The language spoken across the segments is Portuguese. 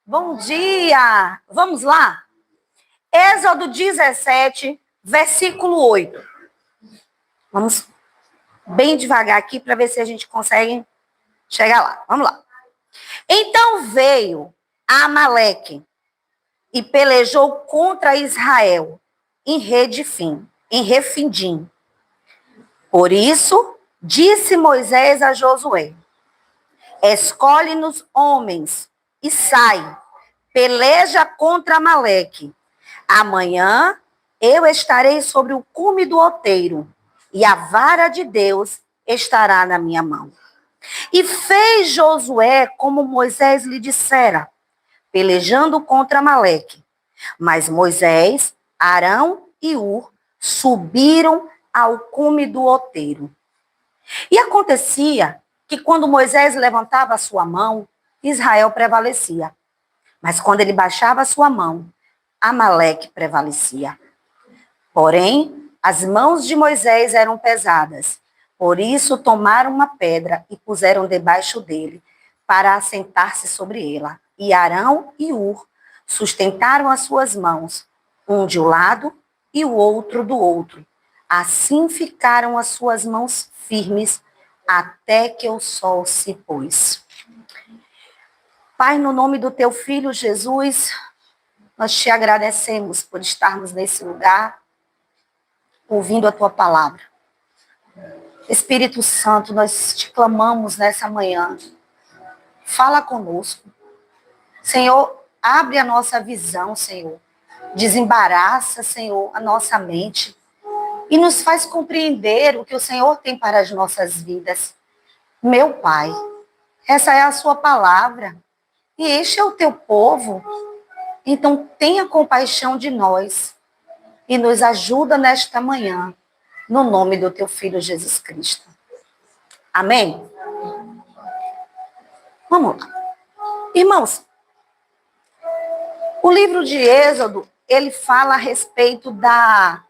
Bom dia! Vamos lá? Êxodo 17, versículo 8. Vamos bem devagar aqui para ver se a gente consegue chegar lá. Vamos lá. Então veio Amaleque e pelejou contra Israel em Refidim. Por isso, disse Moisés a Josué: escolhe-nos homens e sai, peleja contra Amaleque. Amanhã eu estarei sobre o cume do outeiro, e a vara de Deus estará na minha mão. E fez Josué como Moisés lhe dissera, pelejando contra Amaleque. Mas Moisés, Arão e Ur subiram ao cume do outeiro. E acontecia que quando Moisés levantava a sua mão, Israel prevalecia. Mas quando ele baixava a sua mão, Amaleque prevalecia. Porém, as mãos de Moisés eram pesadas. Por isso tomaram uma pedra e puseram debaixo dele, para assentar-se sobre ela. E Arão e Ur sustentaram as suas mãos, um de um lado e o outro do outro. Assim ficaram as suas mãos firmes até que o sol se pôs. Pai, no nome do teu Filho Jesus, nós te agradecemos por estarmos nesse lugar, ouvindo a tua palavra. Espírito Santo, nós te clamamos nessa manhã. Fala conosco. Senhor, abre a nossa visão, Senhor. Desembaraça, Senhor, a nossa mente. E nos faz compreender o que o Senhor tem para as nossas vidas. Meu Pai, essa é a sua palavra. E este é o teu povo. Então, tenha compaixão de nós e nos ajuda nesta manhã, no nome do teu Filho Jesus Cristo. Amém? Vamos lá. Irmãos, o livro de Êxodo, ele fala a respeito da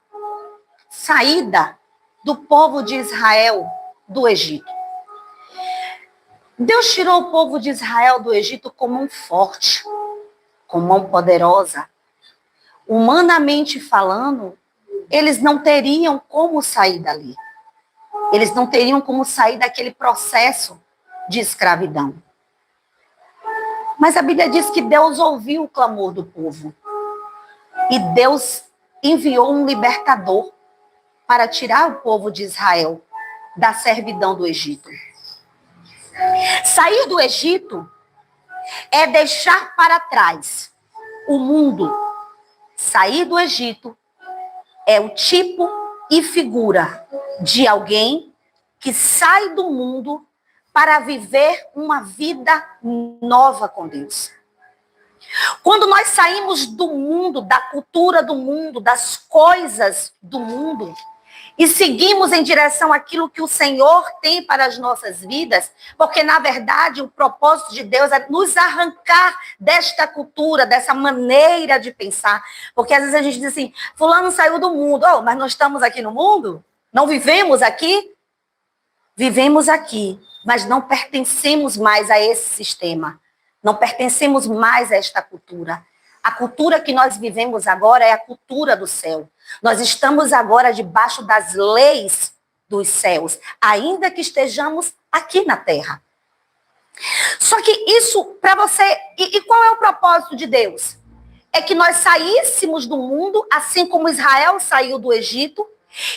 saída do povo de Israel do Egito. Deus tirou o povo de Israel do Egito com mão forte, com mão poderosa. Humanamente falando, eles não teriam como sair dali. Eles não teriam como sair daquele processo de escravidão. Mas a Bíblia diz que Deus ouviu o clamor do povo. E Deus enviou um libertador para tirar o povo de Israel da servidão do Egito. Sair do Egito é deixar para trás o mundo. Sair do Egito é o tipo e figura de alguém que sai do mundo para viver uma vida nova com Deus. Quando nós saímos do mundo, da cultura do mundo, das coisas do mundo, e seguimos em direção àquilo que o Senhor tem para as nossas vidas, porque, na verdade, o propósito de Deus é nos arrancar desta cultura, dessa maneira de pensar. Porque, às vezes, a gente diz assim, fulano saiu do mundo. Oh, mas nós estamos aqui no mundo? Não vivemos aqui? Vivemos aqui, mas não pertencemos mais a esse sistema. Não pertencemos mais a esta cultura. A cultura que nós vivemos agora é a cultura do céu. Nós estamos agora debaixo das leis dos céus, ainda que estejamos aqui na terra. Só que isso, para você... E qual é o propósito de Deus? É que nós saíssemos do mundo, assim como Israel saiu do Egito,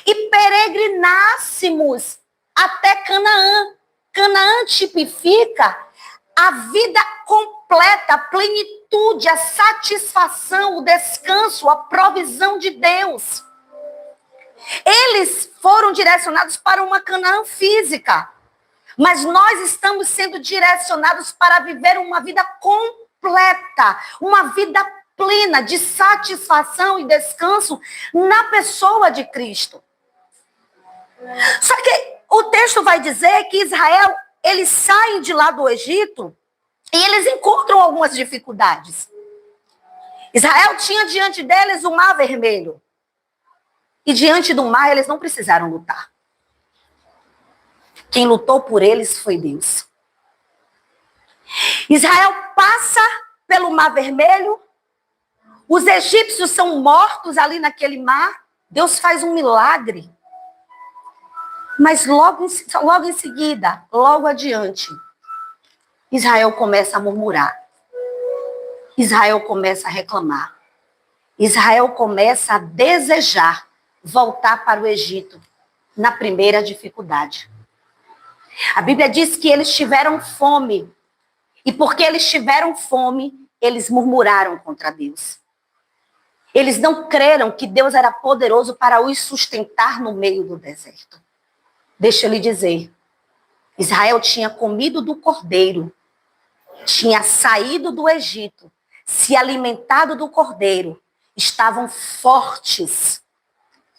e peregrinássemos até Canaã. Canaã tipifica a vida completa, a plenitude, a satisfação, o descanso, a provisão de Deus. Eles foram direcionados para uma Canaã física, mas nós estamos sendo direcionados para viver uma vida completa, uma vida plena de satisfação e descanso na pessoa de Cristo. Só que o texto vai dizer que Israel, eles saem de lá do Egito e eles encontram algumas dificuldades. Israel tinha diante deles o Mar Vermelho. E diante do mar eles não precisaram lutar. Quem lutou por eles foi Deus. Israel passa pelo Mar Vermelho. Os egípcios são mortos ali naquele mar. Deus faz um milagre. Mas logo em seguida, logo adiante, Israel começa a murmurar. Israel começa a reclamar. Israel começa a desejar voltar para o Egito na primeira dificuldade. A Bíblia diz que eles tiveram fome. E porque eles tiveram fome, eles murmuraram contra Deus. Eles não creram que Deus era poderoso para os sustentar no meio do deserto. Deixa eu lhe dizer, Israel tinha comido do cordeiro, tinha saído do Egito, se alimentado do cordeiro, estavam fortes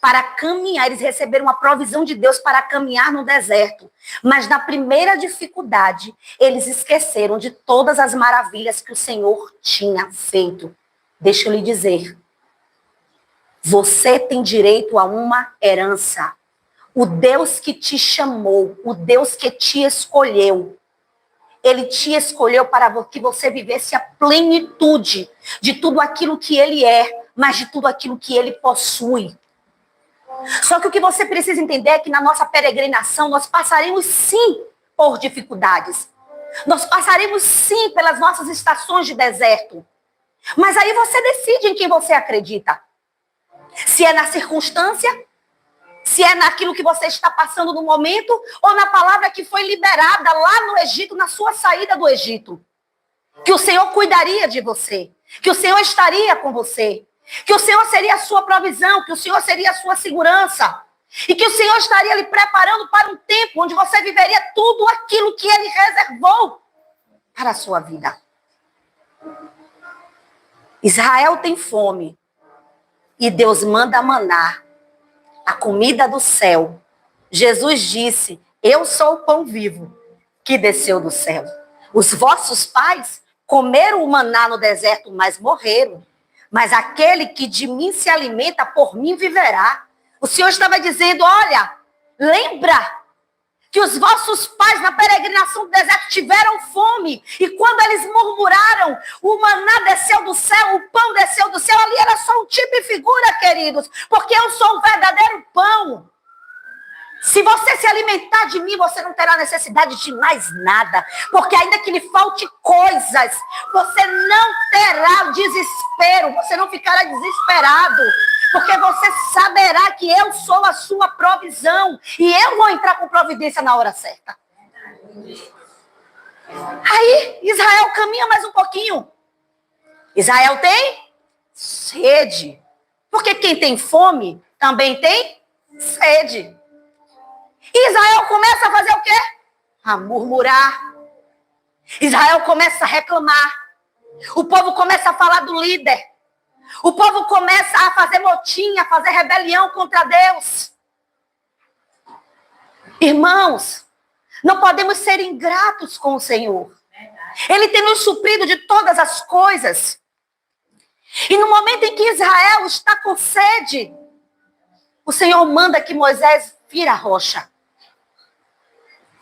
para caminhar. Eles receberam a provisão de Deus para caminhar no deserto. Mas na primeira dificuldade, eles esqueceram de todas as maravilhas que o Senhor tinha feito. Deixa eu lhe dizer, você tem direito a uma herança. O Deus que te chamou, o Deus que te escolheu, Ele te escolheu para que você vivesse a plenitude de tudo aquilo que Ele é, mas de tudo aquilo que Ele possui. Só que o que você precisa entender é que na nossa peregrinação nós passaremos sim por dificuldades. Nós passaremos sim pelas nossas estações de deserto. Mas aí você decide em quem você acredita. Se é na circunstância, se é naquilo que você está passando no momento, ou na palavra que foi liberada lá no Egito, na sua saída do Egito. Que o Senhor cuidaria de você, que o Senhor estaria com você, que o Senhor seria a sua provisão, que o Senhor seria a sua segurança, e que o Senhor estaria lhe preparando para um tempo onde você viveria tudo aquilo que Ele reservou para a sua vida. Israel tem fome, e Deus manda maná, a comida do céu. Jesus disse, eu sou o pão vivo que desceu do céu. Os vossos pais comeram o maná no deserto, mas morreram. Mas aquele que de mim se alimenta, por mim viverá. O Senhor estava dizendo, olha, lembra que os vossos pais na peregrinação do deserto tiveram fome. E quando eles murmuraram, o maná desceu do céu, o pão desceu do céu. Ali era só um tipo e figura, queridos. Porque eu sou o verdadeiro pão. Se você se alimentar de mim, você não terá necessidade de mais nada. Porque ainda que lhe falte coisas, você não terá desespero. Você não ficará desesperado. Porque você saberá que eu sou a sua provisão. E eu vou entrar com providência na hora certa. Aí, Israel caminha mais um pouquinho. Israel tem sede. Porque quem tem fome também tem sede. Israel começa a fazer o quê? A murmurar. Israel começa a reclamar. O povo começa a falar do líder. O povo começa a fazer motim, a fazer rebelião contra Deus. Irmãos, não podemos ser ingratos com o Senhor. Ele tem nos suprido de todas as coisas. E no momento em que Israel está com sede, o Senhor manda que Moisés vira a rocha.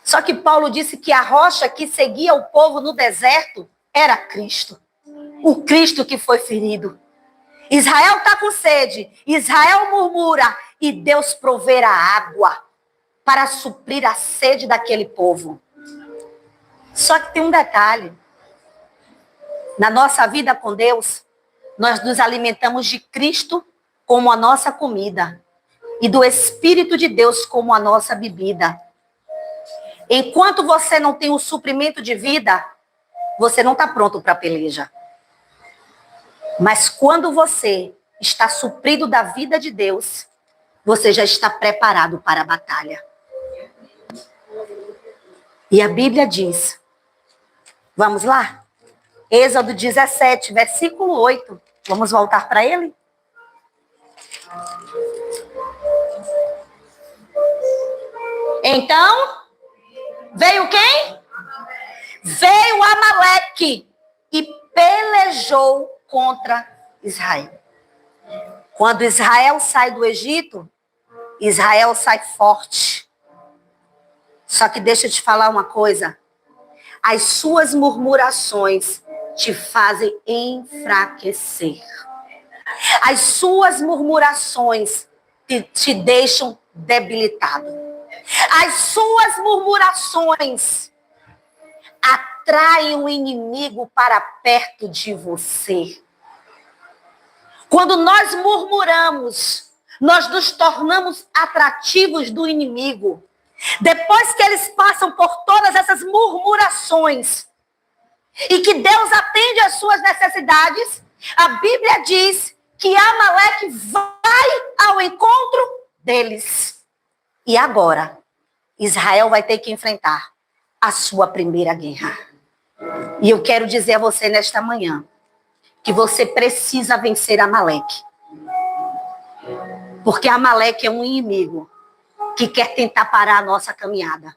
Só que Paulo disse que a rocha que seguia o povo no deserto era Cristo. O Cristo que foi ferido. Israel está com sede, Israel murmura e Deus proverá água para suprir a sede daquele povo. Só que tem um detalhe. Na nossa vida com Deus, nós nos alimentamos de Cristo como a nossa comida e do Espírito de Deus como a nossa bebida. Enquanto você não tem o suprimento de vida, você não está pronto para a peleja. Mas quando você está suprido da vida de Deus, você já está preparado para a batalha. E a Bíblia diz, vamos lá? Êxodo 17, versículo 8. Vamos voltar para ele? Então, veio quem? Veio Amaleque e pelejou contra Israel. Quando Israel sai do Egito, Israel sai forte. Só que deixa eu te falar uma coisa. As suas murmurações te fazem enfraquecer. As suas murmurações te deixam debilitado. As suas murmurações atraem o inimigo para perto de você. Quando nós murmuramos, nós nos tornamos atrativos do inimigo. Depois que eles passam por todas essas murmurações e que Deus atende às suas necessidades, a Bíblia diz que Amaleque vai ao encontro deles. E agora, Israel vai ter que enfrentar a sua primeira guerra. E eu quero dizer a você nesta manhã que você precisa vencer Amaleque. Porque Amaleque é um inimigo que quer tentar parar a nossa caminhada.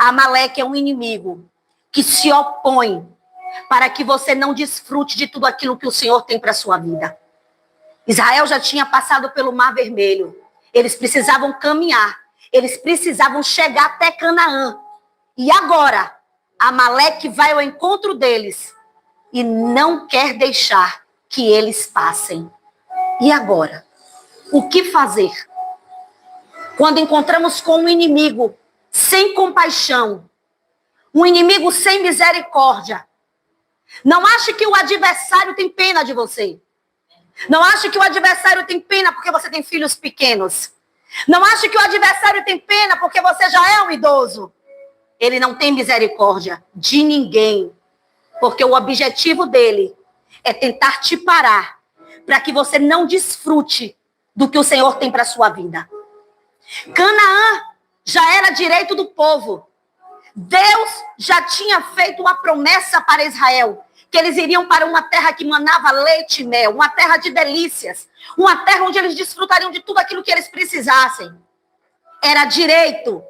Amaleque é um inimigo que se opõe para que você não desfrute de tudo aquilo que o Senhor tem para a sua vida. Israel já tinha passado pelo Mar Vermelho. Eles precisavam caminhar. Eles precisavam chegar até Canaã. E agora, Amaleque vai ao encontro deles e não quer deixar que eles passem. E agora? O que fazer? Quando encontramos com um inimigo sem compaixão, um inimigo sem misericórdia, não ache que o adversário tem pena de você. Não ache que o adversário tem pena porque você tem filhos pequenos. Não ache que o adversário tem pena porque você já é um idoso. Ele não tem misericórdia de ninguém. Porque o objetivo dele é tentar te parar para que você não desfrute do que o Senhor tem para a sua vida. Canaã já era direito do povo. Deus já tinha feito uma promessa para Israel, que eles iriam para uma terra que manava leite e mel, uma terra de delícias, uma terra onde eles desfrutariam de tudo aquilo que eles precisassem. Era direito.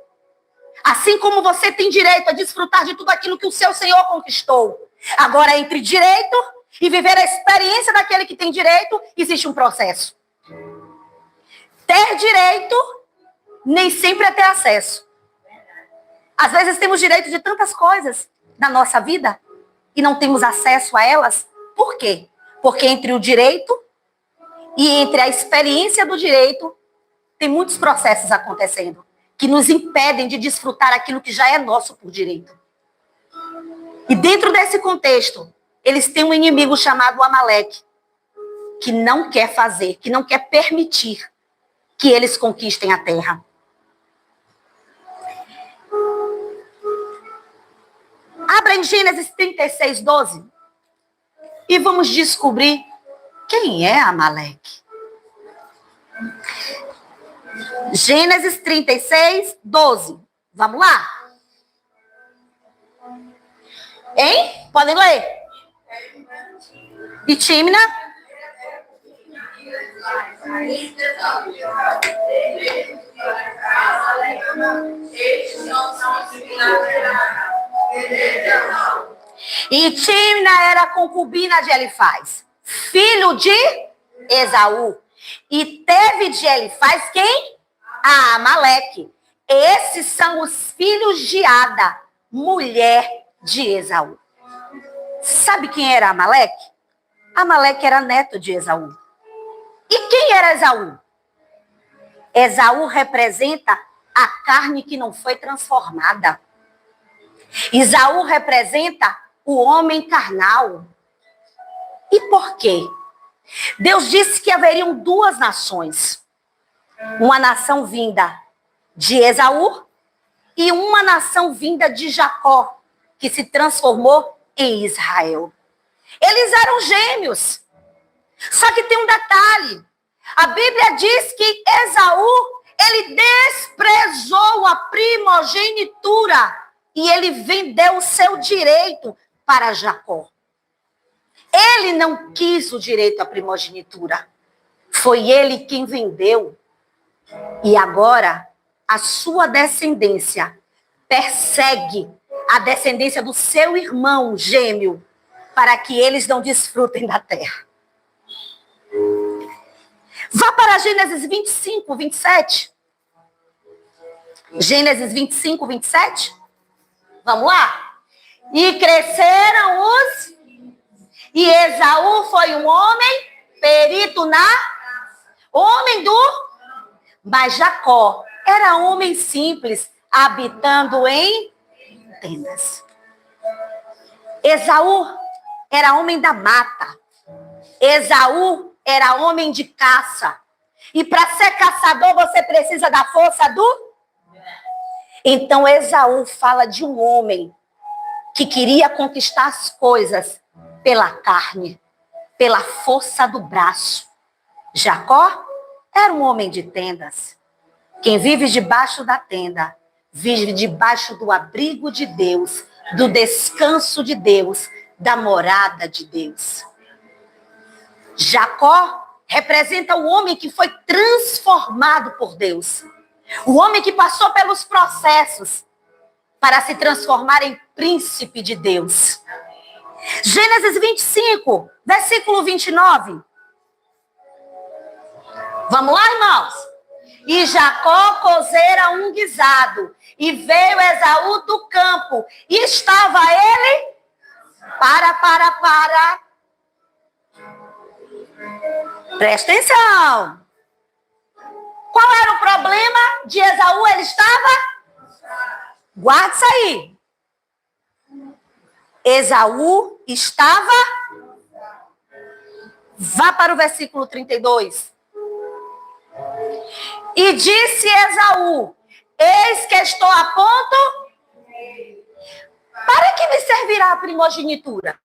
Assim como você tem direito a desfrutar de tudo aquilo que o seu Senhor conquistou. Agora, entre direito e viver a experiência daquele que tem direito, existe um processo. Ter direito nem sempre é ter acesso. Às vezes temos direito de tantas coisas na nossa vida e não temos acesso a elas. Por quê? Porque entre o direito e entre a experiência do direito, tem muitos processos acontecendo que nos impedem de desfrutar aquilo que já é nosso por direito. E dentro desse contexto, eles têm um inimigo chamado Amaleque, que não quer fazer, que não quer permitir que eles conquistem a terra. Abra em Gênesis 36, 12. E vamos descobrir quem é Amaleque. Gênesis 36, 12. Vamos lá? Hein? Podem ler? E Tímina? E Tímina era concubina de Elifaz, filho de Esaú. E teve de Elifaz quem? A Amaleque. Esses são os filhos de Ada, mulher de Esaú. Sabe quem era Amaleque? Amaleque era neto de Esaú. E quem era Esaú? Esaú representa a carne que não foi transformada. Esaú representa o homem carnal. E por quê? Deus disse que haveriam duas nações. Uma nação vinda de Esaú e uma nação vinda de Jacó, que se transformou em Israel. Eles eram gêmeos. Só que tem um detalhe. A Bíblia diz que Esaú, ele desprezou a primogenitura e ele vendeu o seu direito para Jacó. Ele não quis o direito à primogenitura. Foi ele quem vendeu. E agora, a sua descendência persegue a descendência do seu irmão gêmeo para que eles não desfrutem da terra. Vá para Gênesis 25, 27. Gênesis 25, 27. Vamos lá? E cresceram os E Esaú foi um homem perito homem do... Mas Jacó era homem simples, habitando em tendas. Esaú era homem da mata. Esaú era homem de caça. E para ser caçador, você precisa da força do... Então Esaú fala de um homem que queria conquistar as coisas pela carne, pela força do braço. Jacó era um homem de tendas. Quem vive debaixo da tenda, vive debaixo do abrigo de Deus, do descanso de Deus, da morada de Deus. Jacó representa o homem que foi transformado por Deus. O homem que passou pelos processos para se transformar em príncipe de Deus. Gênesis 25, versículo 29. Vamos lá, irmãos? E Jacó cozera um guisado, e veio Esaú do campo, e estava ele... Para. Presta atenção. Qual era o problema de Esaú? Ele estava... Guarda isso aí. Esaú estava... Vá para o versículo 32. E disse Esaú: eis que estou a ponto... Para que me servirá a primogenitura?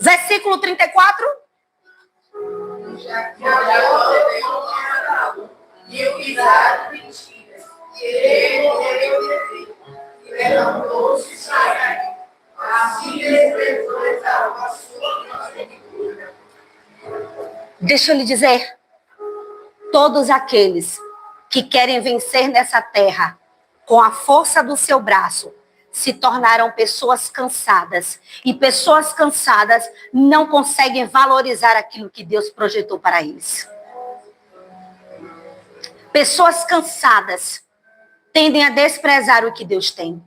Versículo 34. E o guisado mentira. E ele morreu e levantou-se e saiu. Assim desprezou Esaú a sua primogenitura. Deixa eu lhe dizer, todos aqueles que querem vencer nessa terra com a força do seu braço se tornarão pessoas cansadas. E pessoas cansadas não conseguem valorizar aquilo que Deus projetou para eles. Pessoas cansadas tendem a desprezar o que Deus tem.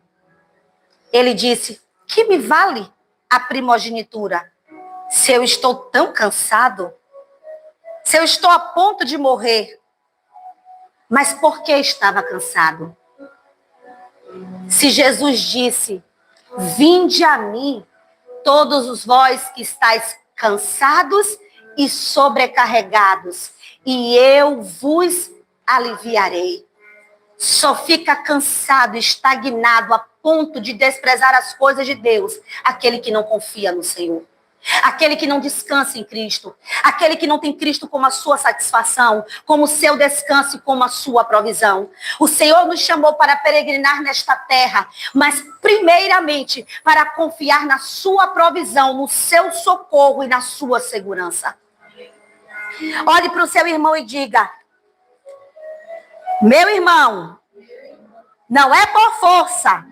Ele disse: que me vale a primogenitura se eu estou tão cansado? Se eu estou a ponto de morrer? Mas por que estava cansado? Se Jesus disse: vinde a mim, todos os vós que estáis cansados e sobrecarregados, e eu vos aliviarei. Só fica cansado, estagnado, a ponto de desprezar as coisas de Deus aquele que não confia no Senhor. Aquele que não descansa em Cristo. Aquele que não tem Cristo como a sua satisfação, como o seu descanso e como a sua provisão. O Senhor nos chamou para peregrinar nesta terra, mas primeiramente para confiar na sua provisão, no seu socorro e na sua segurança. Olhe para o seu irmão e diga: meu irmão, não é por força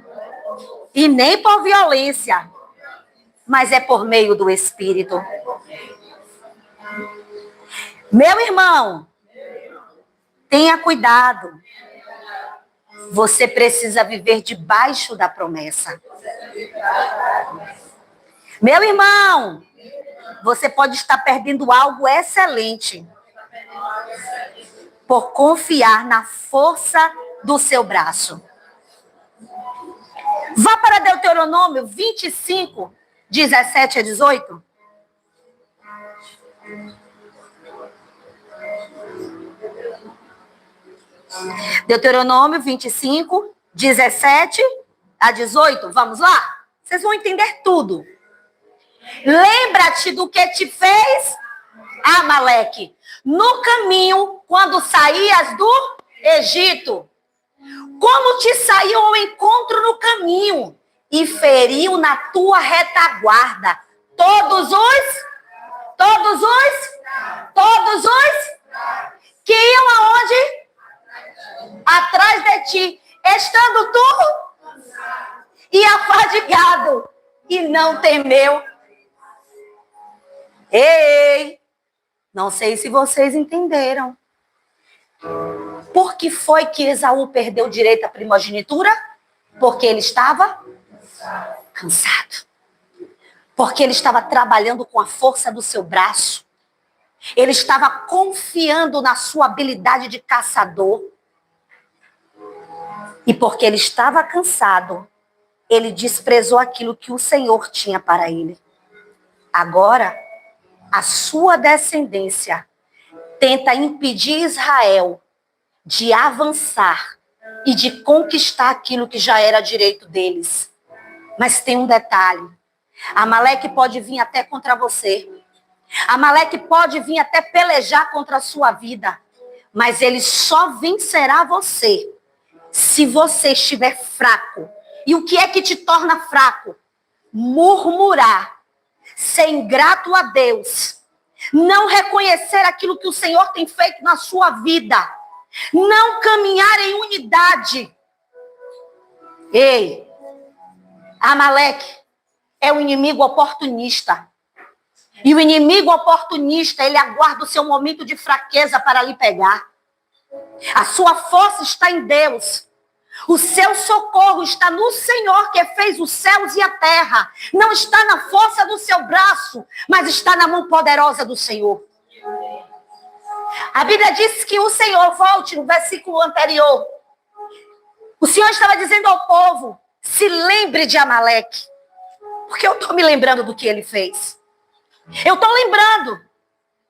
e nem por violência, mas é por meio do Espírito. Meu irmão, tenha cuidado. Você precisa viver debaixo da promessa. Meu irmão, você pode estar perdendo algo excelente por confiar na força do seu braço. Vá para Deuteronômio 25, 17 a 18. Deuteronômio 25, 17 a 18. Vamos lá? Vocês vão entender tudo. Lembra-te do que te fez Amaleque no caminho quando saías do Egito. Como te saiu ao encontro no caminho e feriu na tua retaguarda todos os que iam aonde? Atrás de ti, estando tu e afadigado, e não temeu. Ei, não sei se vocês entenderam. Por que foi que Esaú perdeu o direito à primogenitura? Porque ele estava cansado. Porque ele estava trabalhando com a força do seu braço. Ele estava confiando na sua habilidade de caçador. E porque ele estava cansado, ele desprezou aquilo que o Senhor tinha para ele. Agora, a sua descendência tenta impedir Israel de avançar e de conquistar aquilo que já era direito deles. Mas tem um detalhe. Amaleque pode vir até contra você. Amaleque pode vir até pelejar contra a sua vida. Mas ele só vencerá você se você estiver fraco. E o que é que te torna fraco? Murmurar, ser ingrato a Deus, não reconhecer aquilo que o Senhor tem feito na sua vida, não caminhar em unidade. Ei, Amaleque é um inimigo oportunista. E o inimigo oportunista, ele aguarda o seu momento de fraqueza para lhe pegar. A sua força está em Deus. O seu socorro está no Senhor que fez os céus e a terra. Não está na força do seu braço, mas está na mão poderosa do Senhor. A Bíblia diz que o Senhor, volte no versículo anterior. O Senhor estava dizendo ao povo, se lembre de Amaleque. Porque eu estou me lembrando do que ele fez. Eu estou lembrando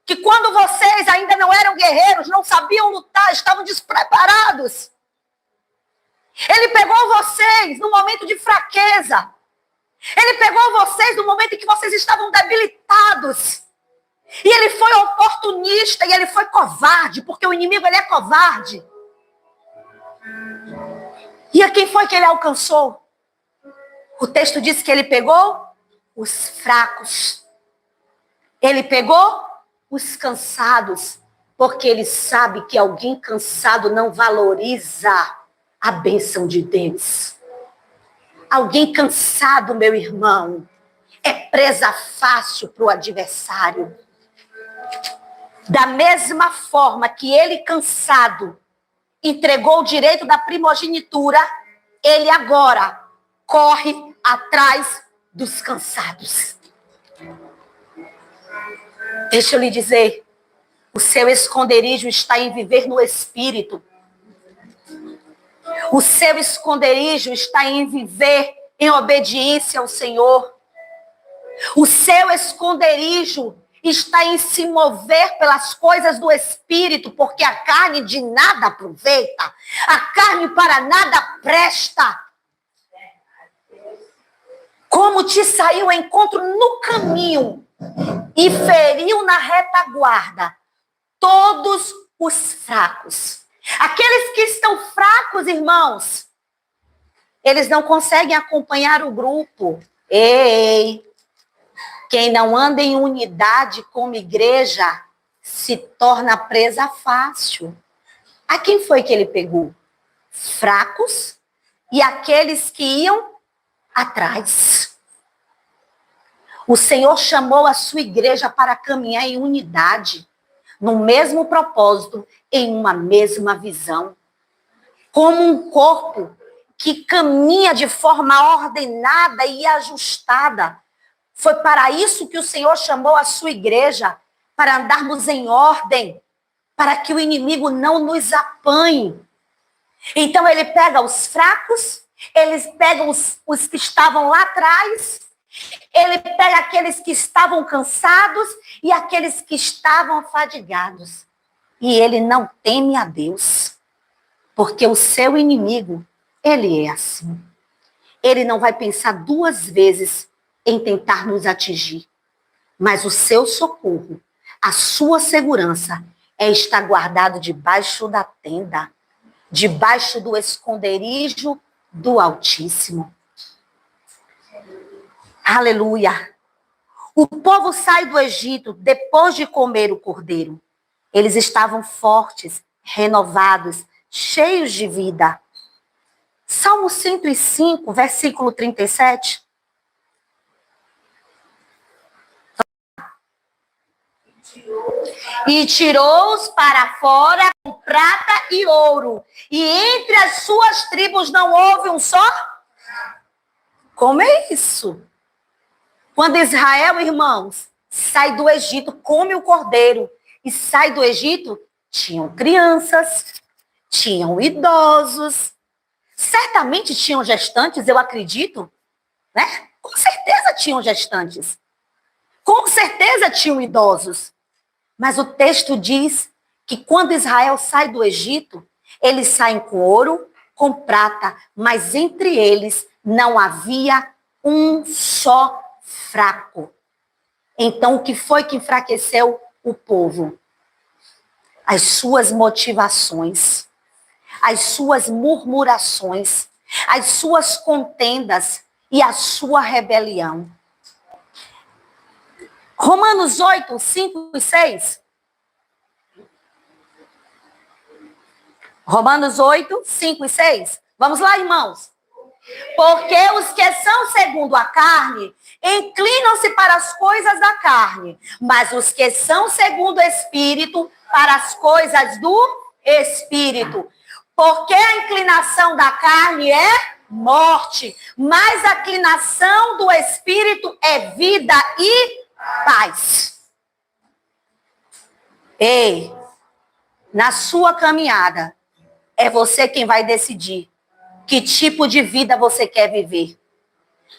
que quando vocês ainda não eram guerreiros, não sabiam lutar, estavam despreparados. Ele pegou vocês no momento de fraqueza. Ele pegou vocês no momento em que vocês estavam debilitados. E ele foi oportunista e ele foi covarde, porque o inimigo ele é covarde. E a quem foi que ele alcançou? O texto diz que ele pegou os fracos. Ele pegou os cansados, porque ele sabe que alguém cansado não valoriza a bênção de Deus. Alguém cansado, meu irmão, é presa fácil para o adversário. Da mesma forma que ele cansado entregou o direito da primogenitura, ele agora corre atrás dos cansados. Deixa eu lhe dizer, o seu esconderijo está em viver no Espírito. O seu esconderijo está em viver em obediência ao Senhor. O seu esconderijo está em se mover pelas coisas do Espírito, porque a carne de nada aproveita. A carne para nada presta. Como te saiu ao encontro no caminho e feriu na retaguarda todos os fracos. Aqueles que estão fracos, irmãos, eles não conseguem acompanhar o grupo. Ei, quem não anda em unidade como igreja se torna presa fácil. A quem foi que ele pegou? Fracos e aqueles que iam atrás. O Senhor chamou a sua igreja para caminhar em unidade, no mesmo propósito, em uma mesma visão. Como um corpo que caminha de forma ordenada e ajustada. Foi para isso que o Senhor chamou a sua igreja, para andarmos em ordem, para que o inimigo não nos apanhe. Então ele pega os fracos, eles pegam os que estavam lá atrás, ele pega aqueles que estavam cansados e aqueles que estavam fadigados. E ele não teme a Deus, porque o seu inimigo, ele é assim. Ele não vai pensar duas vezes em tentar nos atingir. Mas o seu socorro, a sua segurança é estar guardado debaixo da tenda, debaixo do esconderijo do Altíssimo. Aleluia! O povo sai do Egito depois de comer o cordeiro. Eles estavam fortes, renovados, cheios de vida. Salmo 105, versículo 37. E tirou-os para fora com prata e ouro. E entre as suas tribos não houve um só? Como é isso? Quando Israel, irmãos, sai do Egito, come o cordeiro e sai do Egito, tinham crianças, tinham idosos, certamente tinham gestantes, eu acredito, né? Com certeza tinham gestantes. Com certeza tinham idosos. Mas o texto diz que quando Israel sai do Egito, eles saem com ouro, com prata, mas entre eles não havia um só fraco. Então, o que foi que enfraqueceu o povo? As suas motivações, as suas murmurações, as suas contendas e a sua rebelião. Romanos 8, 5 e 6. Romanos 8, 5 e 6. Vamos lá, irmãos. Porque os que são segundo a carne inclinam-se para as coisas da carne, mas os que são segundo o Espírito, para as coisas do Espírito. Porque a inclinação da carne é morte, mas a inclinação do Espírito é vida e paz. Ei, na sua caminhada, é você quem vai decidir que tipo de vida você quer viver.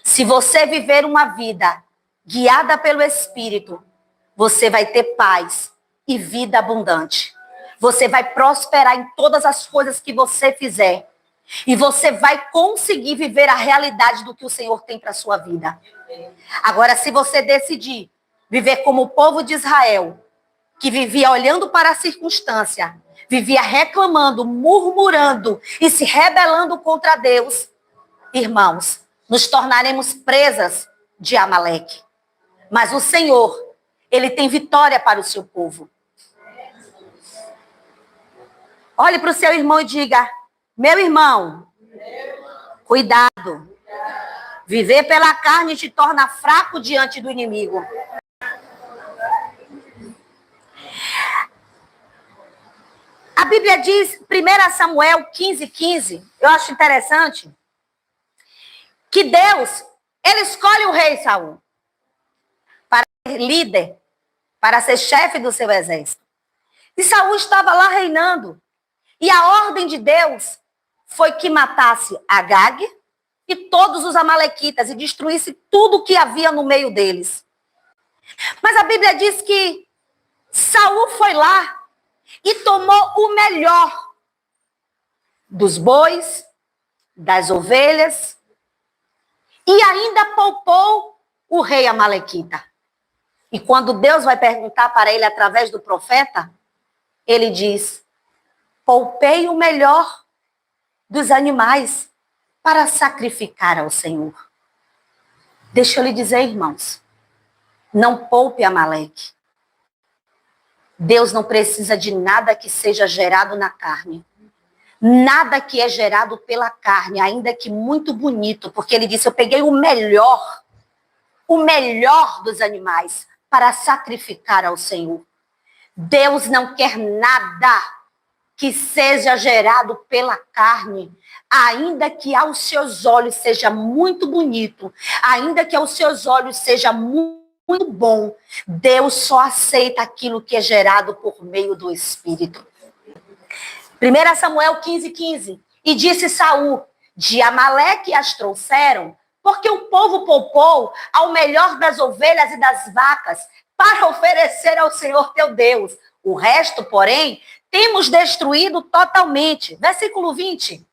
Se você viver uma vida guiada pelo Espírito, você vai ter paz e vida abundante. Você vai prosperar em todas as coisas que você fizer. E você vai conseguir viver a realidade do que o Senhor tem para a sua vida. Agora, se você decidir viver como o povo de Israel, que vivia olhando para a circunstância, vivia reclamando, murmurando e se rebelando contra Deus, irmãos, nos tornaremos presas de Amaleque. Mas o Senhor, Ele tem vitória para o seu povo. Olhe para o seu irmão e diga: meu irmão, cuidado. Viver pela carne te torna fraco diante do inimigo. A Bíblia diz, 1 Samuel 15:15, eu acho interessante, que Deus, Ele escolhe o rei Saul para ser líder, para ser chefe do seu exército. E Saul estava lá reinando. E a ordem de Deus foi que matasse Agag e todos os amalequitas e destruísse tudo que havia no meio deles. Mas a Bíblia diz que Saul foi lá e tomou o melhor dos bois, das ovelhas, e ainda poupou o rei amalequita. E quando Deus vai perguntar para ele através do profeta, ele diz: poupei o melhor dos animais para sacrificar ao Senhor. Deixa eu lhe dizer, irmãos, não poupe Amaleque. Deus não precisa de nada que seja gerado na carne. Nada que é gerado pela carne, ainda que muito bonito, porque ele disse: eu peguei o melhor dos animais para sacrificar ao Senhor. Deus não quer nada que seja gerado pela carne, ainda que aos seus olhos seja muito bonito, ainda que aos seus olhos seja muito bom, Deus só aceita aquilo que é gerado por meio do Espírito. 1 Samuel 15:15. E disse Saul: de Amaleque as trouxeram, porque o povo poupou ao melhor das ovelhas e das vacas para oferecer ao Senhor teu Deus. O resto, porém, temos destruído totalmente. Versículo 20.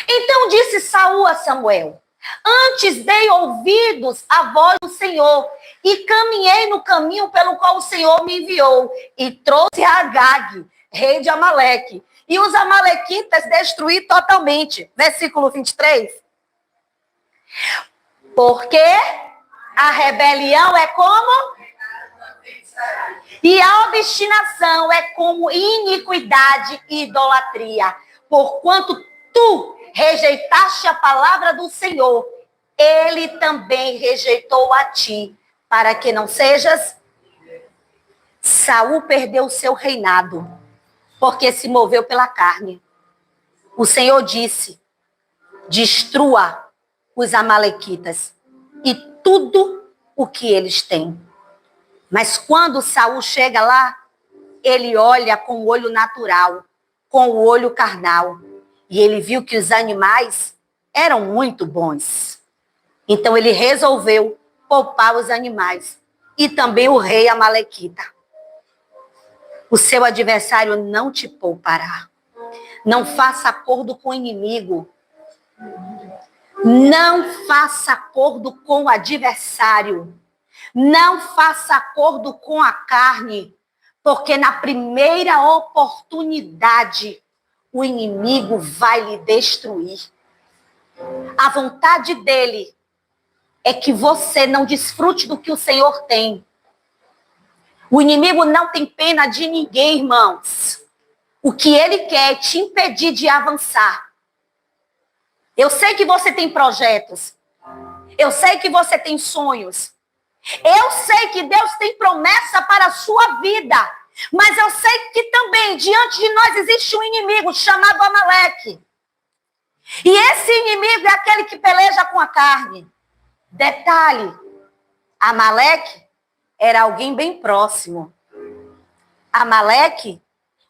Então disse Saul a Samuel: antes dei ouvidos à voz do Senhor e caminhei no caminho pelo qual o Senhor me enviou e trouxe a Agag, rei de Amaleque, e os amalequitas destruí totalmente. Versículo 23. Porque a rebelião é como? E a obstinação é como iniquidade e idolatria. Porquanto tu rejeitaste a palavra do Senhor, ele também rejeitou a ti, para que não sejas. Saul perdeu o seu reinado, porque se moveu pela carne. O Senhor disse: destrua os amalequitas. e tudo o que eles têm. Mas quando Saul chega lá, ele olha com o olho natural, com o olho carnal, e ele viu que os animais eram muito bons. Então ele resolveu poupar os animais e também o rei Amalequita. O seu adversário não te poupará. Não faça acordo com o inimigo. Não faça acordo com o adversário. Não faça acordo com a carne, porque na primeira oportunidade o inimigo vai lhe destruir. A vontade dele é que você não desfrute do que o Senhor tem. O inimigo não tem pena de ninguém, irmãos. O que ele quer é te impedir de avançar. Eu sei que você tem projetos. Eu sei que você tem sonhos. Eu sei que Deus tem promessa para a sua vida. Mas eu sei que também diante de nós existe um inimigo chamado Amaleque. E esse inimigo é aquele que peleja com a carne. Detalhe, Amaleque era alguém bem próximo. Amaleque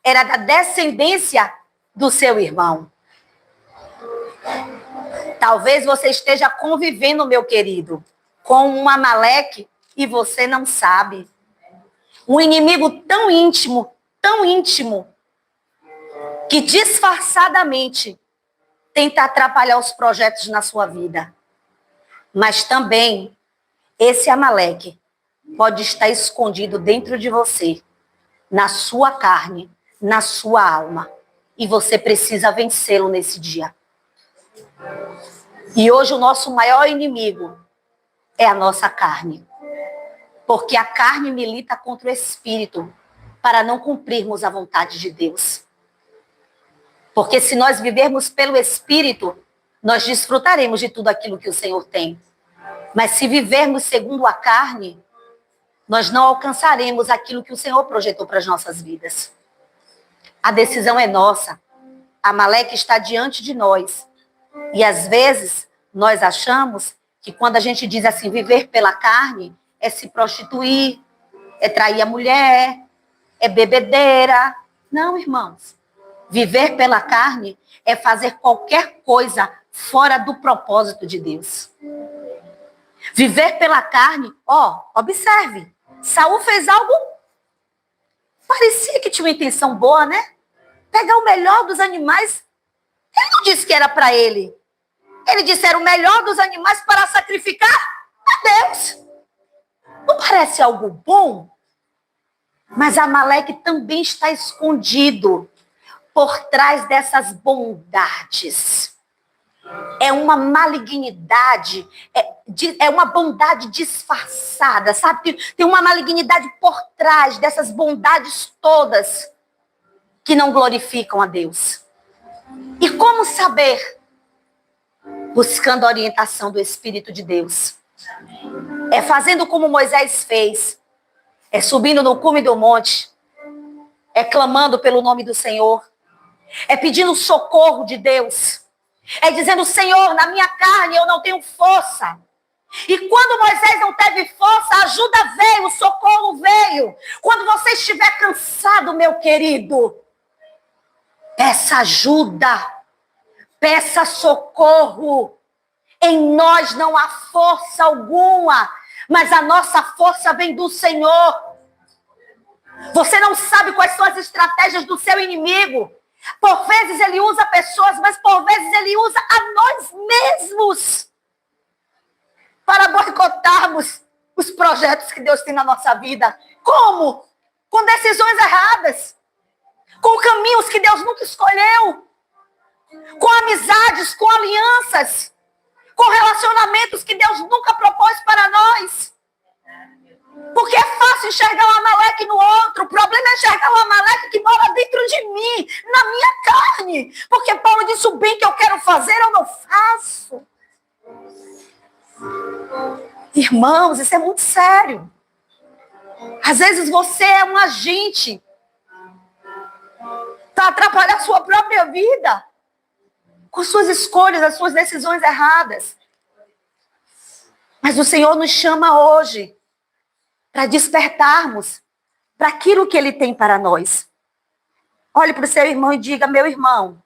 era da descendência do seu irmão. Talvez você esteja convivendo, meu querido, com um Amaleque e você não sabe. Um inimigo tão íntimo, que disfarçadamente tenta atrapalhar os projetos na sua vida. Mas também, esse Amaleque pode estar escondido dentro de você, na sua carne, na sua alma. E você precisa vencê-lo nesse dia. E hoje o nosso maior inimigo é a nossa carne. Porque a carne milita contra o espírito para não cumprirmos a vontade de Deus. Porque se nós vivermos pelo espírito, nós desfrutaremos de tudo aquilo que o Senhor tem. Mas se vivermos segundo a carne, nós não alcançaremos aquilo que o Senhor projetou para as nossas vidas. A decisão é nossa. Amaleque está diante de nós. E às vezes nós achamos que quando a gente diz assim, viver pela carne, é se prostituir, é trair a mulher, é bebedeira. Não, irmãos. Viver pela carne é fazer qualquer coisa fora do propósito de Deus. Viver pela carne, observe. Saul fez algo, parecia que tinha uma intenção boa, né? Pegar o melhor dos animais. Ele não disse que era para ele. Ele disse que era o melhor dos animais para sacrificar a Deus. Não parece algo bom? Mas Amaleque também está escondido por trás dessas bondades. É uma malignidade, é uma bondade disfarçada, sabe? Tem uma malignidade por trás dessas bondades todas que não glorificam a Deus. E como saber? Buscando a orientação do Espírito de Deus. É fazendo como Moisés fez. É subindo no cume do monte. É clamando pelo nome do Senhor. É pedindo socorro de Deus. É dizendo, Senhor, na minha carne eu não tenho força. E quando Moisés não teve força, a ajuda veio, o socorro veio. Quando você estiver cansado, meu querido, peça ajuda. Peça socorro. Em nós não há força alguma, mas a nossa força vem do Senhor. Você não sabe quais são as estratégias do seu inimigo. Por vezes ele usa pessoas, mas por vezes ele usa a nós mesmos para boicotarmos os projetos que Deus tem na nossa vida. Como? Com decisões erradas, com caminhos que Deus nunca escolheu, com amizades, com alianças, com relacionamentos que Deus nunca propôs para nós. Porque é fácil enxergar o Amaleque no outro. O problema é enxergar o Amaleque que mora dentro de mim, na minha carne. Porque Paulo disse, o bem que eu quero fazer, eu não faço. Irmãos, isso é muito sério. Às vezes você é um agente para atrapalhar a sua própria vida. Com suas escolhas, as suas decisões erradas. Mas o Senhor nos chama hoje para despertarmos para aquilo que Ele tem para nós. Olhe para o seu irmão e diga: meu irmão,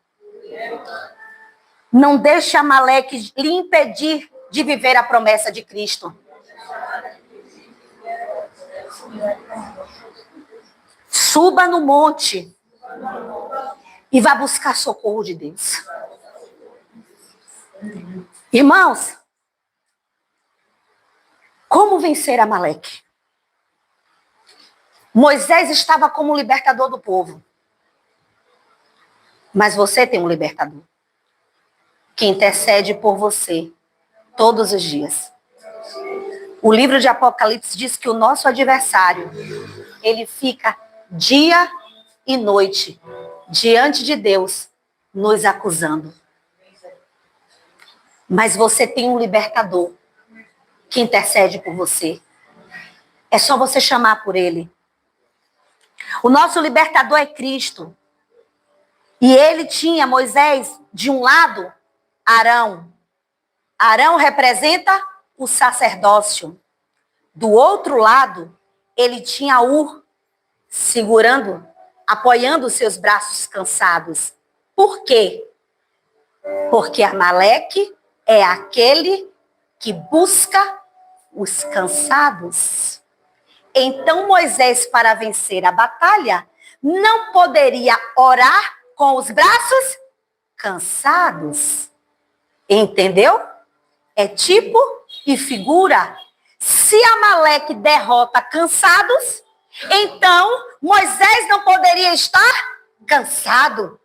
não deixe Amaleque lhe impedir de viver a promessa de Cristo. Suba no monte e vá buscar socorro de Deus. Irmãos, como vencer Amaleque? Moisés estava como libertador do povo. Mas você tem um libertador que intercede por você todos os dias. O livro de Apocalipse diz que o nosso adversário, ele fica dia e noite diante de Deus, nos acusando. Mas você tem um libertador que intercede por você. É só você chamar por ele. O nosso libertador é Cristo. E ele tinha Moisés de um lado, Arão. Arão representa o sacerdócio. Do outro lado, ele tinha Ur, segurando, apoiando os seus braços cansados. Por quê? Porque Amaleque é aquele que busca os cansados. Então Moisés, para vencer a batalha, não poderia orar com os braços cansados. Entendeu? É tipo e figura. Se Amaleque derrota cansados, então Moisés não poderia estar cansado.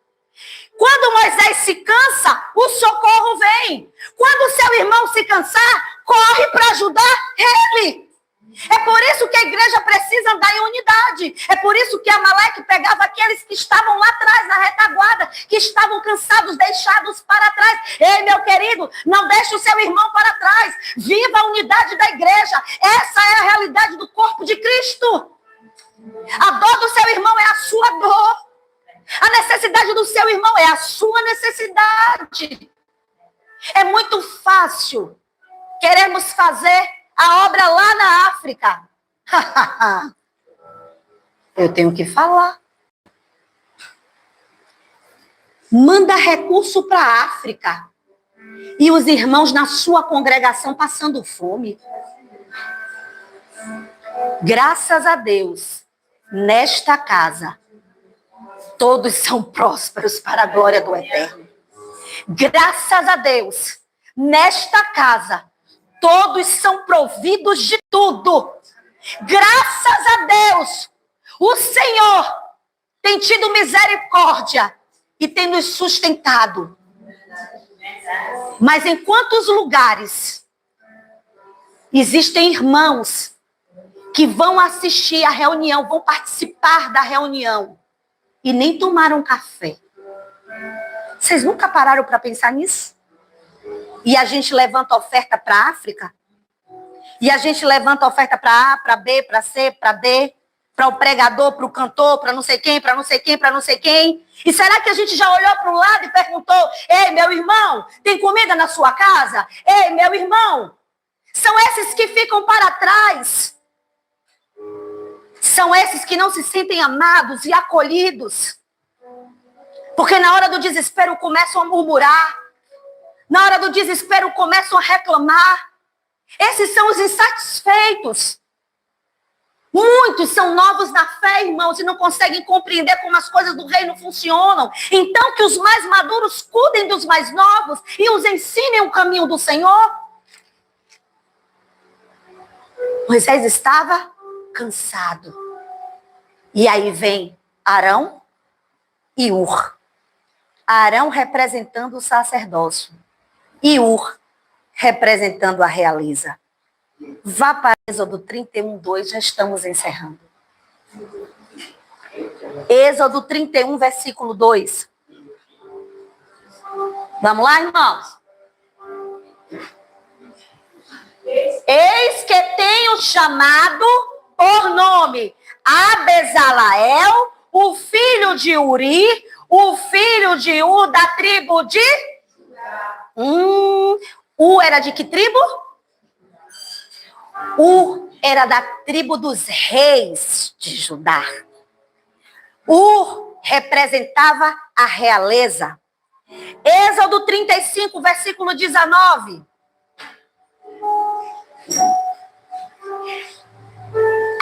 Quando Moisés se cansa, o socorro vem. Quando o seu irmão se cansar, corre para ajudar ele. É por isso que a igreja precisa andar em unidade. É por isso que Amaleque pegava aqueles que estavam lá atrás, na retaguarda, que estavam cansados, deixados para trás. Ei, meu querido, não deixe o seu irmão para trás. Viva a unidade da igreja. Essa é a realidade do corpo de Cristo. A dor do seu irmão é a sua dor. A necessidade do seu irmão é a sua necessidade. É muito fácil queremos fazer a obra lá na África. Eu tenho que falar. Manda recurso para a África. E os irmãos na sua congregação passando fome. Graças a Deus, nesta casa, todos são prósperos para a glória do Eterno. Graças a Deus, nesta casa, todos são providos de tudo. Graças a Deus, o Senhor tem tido misericórdia e tem nos sustentado. Mas em quantos lugares existem irmãos que vão assistir a reunião, vão participar da reunião e nem tomaram café? Vocês nunca pararam para pensar nisso? E a gente levanta oferta para a África? E a gente levanta oferta para A, para B, para C, para D, para o pregador, para o cantor, para não sei quem, para não sei quem, para não sei quem. E será que a gente já olhou para o lado e perguntou: ei, meu irmão, tem comida na sua casa? Ei, meu irmão, são esses que ficam para trás. São esses que não se sentem amados e acolhidos. Porque na hora do desespero começam a murmurar. Na hora do desespero começam a reclamar. Esses são os insatisfeitos. Muitos são novos na fé, irmãos, e não conseguem compreender como as coisas do reino funcionam. Então que os mais maduros cuidem dos mais novos e os ensinem o caminho do Senhor. Moisés estava cansado. E aí vem Arão e Ur. Arão representando o sacerdócio e Ur representando a realeza. Vá para Êxodo 31:2, já estamos encerrando. Êxodo 31, versículo 2. Vamos lá, irmãos? Eis que tenho chamado por nome a Bezalael, o filho de Uri, o filho de U, da tribo de... U era de que tribo? Era da tribo dos reis de Judá. Representava a realeza. Êxodo 35, versículo 19.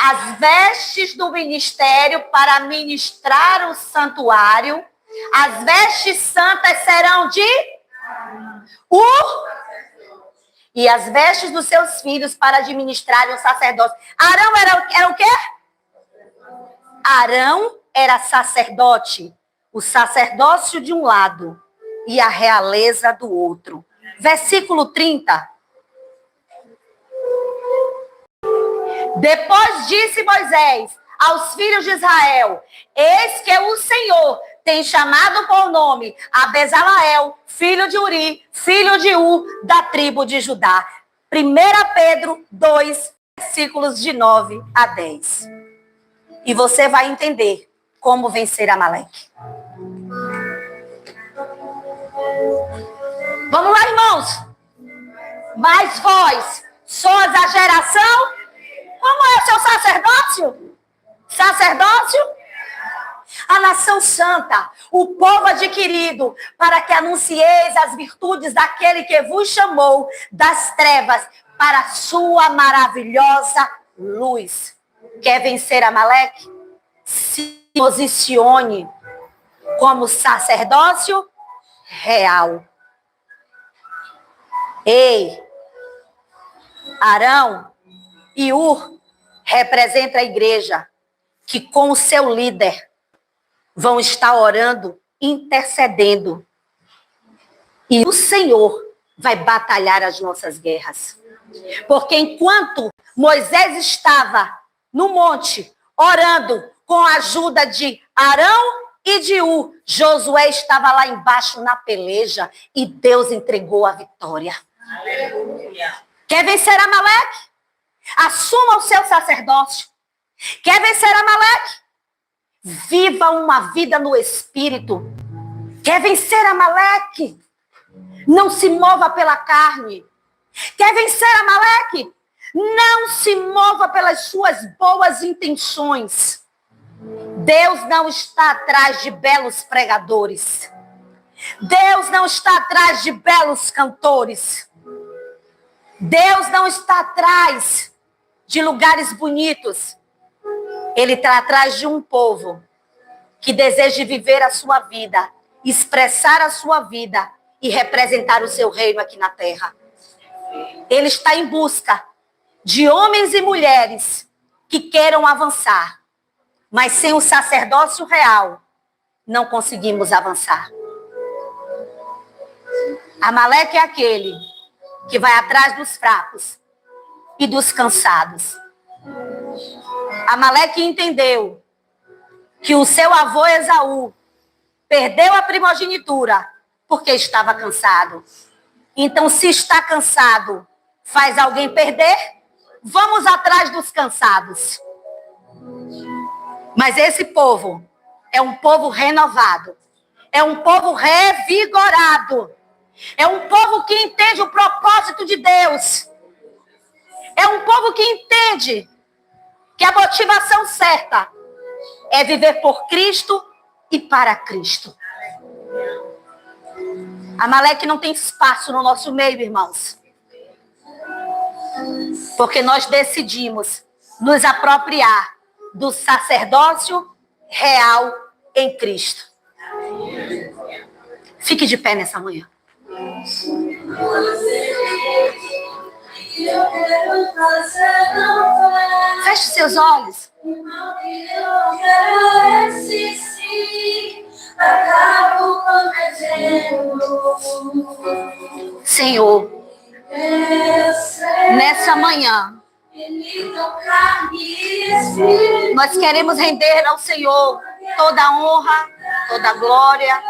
As vestes do ministério para ministrar o santuário, as vestes santas serão de e as vestes dos seus filhos para administrarem o sacerdócio. Arão era o quê? Arão era sacerdote, o sacerdócio de um lado e a realeza do outro. Versículo 30. Depois disse Moisés aos filhos de Israel: eis que o Senhor tem chamado por nome a Bezaleel, filho de Uri, filho de da tribo de Judá. 1 Pedro 2, versículos de 9 a 10. E você vai entender como vencer Amaleque. Vamos lá, irmãos. Mas vós sois a geração. Como é o seu sacerdócio? Sacerdócio? A nação santa, o povo adquirido, para que anuncieis as virtudes daquele que vos chamou das trevas para a sua maravilhosa luz. Quer vencer Amaleque? Se posicione como sacerdócio real. Ei, Arão e representa a igreja, que com o seu líder vão estar orando, intercedendo. E o Senhor vai batalhar as nossas guerras. Porque enquanto Moisés estava no monte, orando com a ajuda de Arão e de Josué estava lá embaixo na peleja e Deus entregou a vitória. Aleluia. Quer vencer Amaleque? Assuma o seu sacerdócio. Quer vencer Amaleque? Viva uma vida no Espírito. Quer vencer Amaleque? Não se mova pela carne. Quer vencer Amaleque? Não se mova pelas suas boas intenções. Deus não está atrás de belos pregadores. Deus não está atrás de belos cantores. Deus não está atrás de lugares bonitos. Ele está atrás de um povo que deseja viver a sua vida, expressar a sua vida e representar o seu reino aqui na terra. Ele está em busca de homens e mulheres que queiram avançar, mas sem o sacerdócio real, não conseguimos avançar. Amaleque é aquele que vai atrás dos fracos e dos cansados. Amaleque entendeu que o seu avô Esaú perdeu a primogenitura porque estava cansado. Então, se está cansado, faz alguém perder? Vamos atrás dos cansados. Mas esse povo é um povo renovado. É um povo revigorado. É um povo que entende o propósito de Deus. É um povo que entende que a motivação certa é viver por Cristo e para Cristo. Amaleque não tem espaço no nosso meio, irmãos. Porque nós decidimos nos apropriar do sacerdócio real em Cristo. Fique de pé nessa manhã. Feche seus olhos. Senhor, nessa manhã, nós queremos render ao Senhor toda a honra, toda a glória,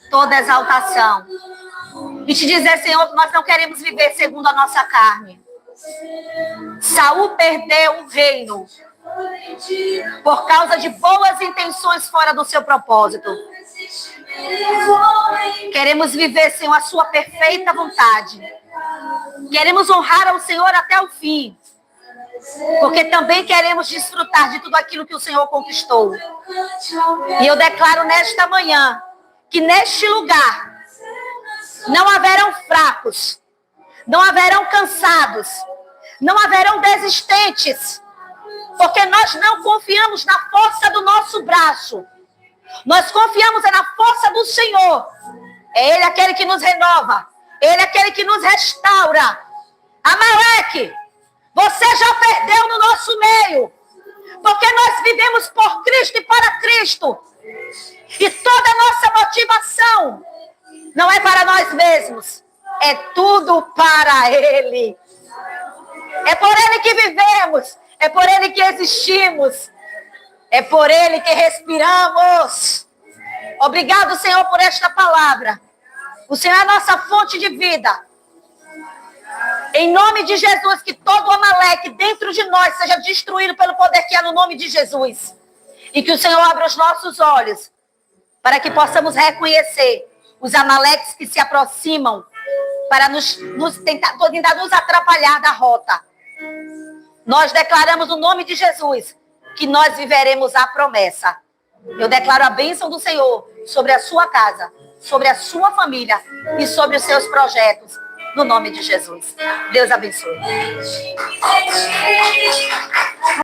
toda a exaltação. E te dizer, Senhor, que nós não queremos viver segundo a nossa carne. Saul perdeu o reino por causa de boas intenções fora do seu propósito. Queremos viver, Senhor, a sua perfeita vontade. Queremos honrar ao Senhor até o fim. porque também queremos desfrutar de tudo aquilo que o Senhor conquistou. E eu declaro nesta manhã que neste lugar não haverão fracos, não haverão cansados, não haverão desistentes, porque nós não confiamos na força do nosso braço, nós confiamos na força do Senhor. É Ele aquele que nos renova, Ele aquele que nos restaura. Amaleque, você já perdeu no nosso meio, porque nós vivemos por Cristo e para Cristo. E toda a nossa motivação não é para nós mesmos, é tudo para Ele. É por Ele que vivemos, é por Ele que existimos, é por Ele que respiramos. Obrigado, Senhor, por esta palavra. O Senhor é a nossa fonte de vida. Em nome de Jesus, que todo Amaleque dentro de nós seja destruído pelo poder que há no nome de Jesus. E que o Senhor abra os nossos olhos para que possamos reconhecer os Amaleques que se aproximam para tentar nos atrapalhar da rota. Nós declaramos no nome de Jesus que nós viveremos a promessa. Eu declaro a bênção do Senhor sobre a sua casa, sobre a sua família e sobre os seus projetos. No nome de Jesus. Deus abençoe.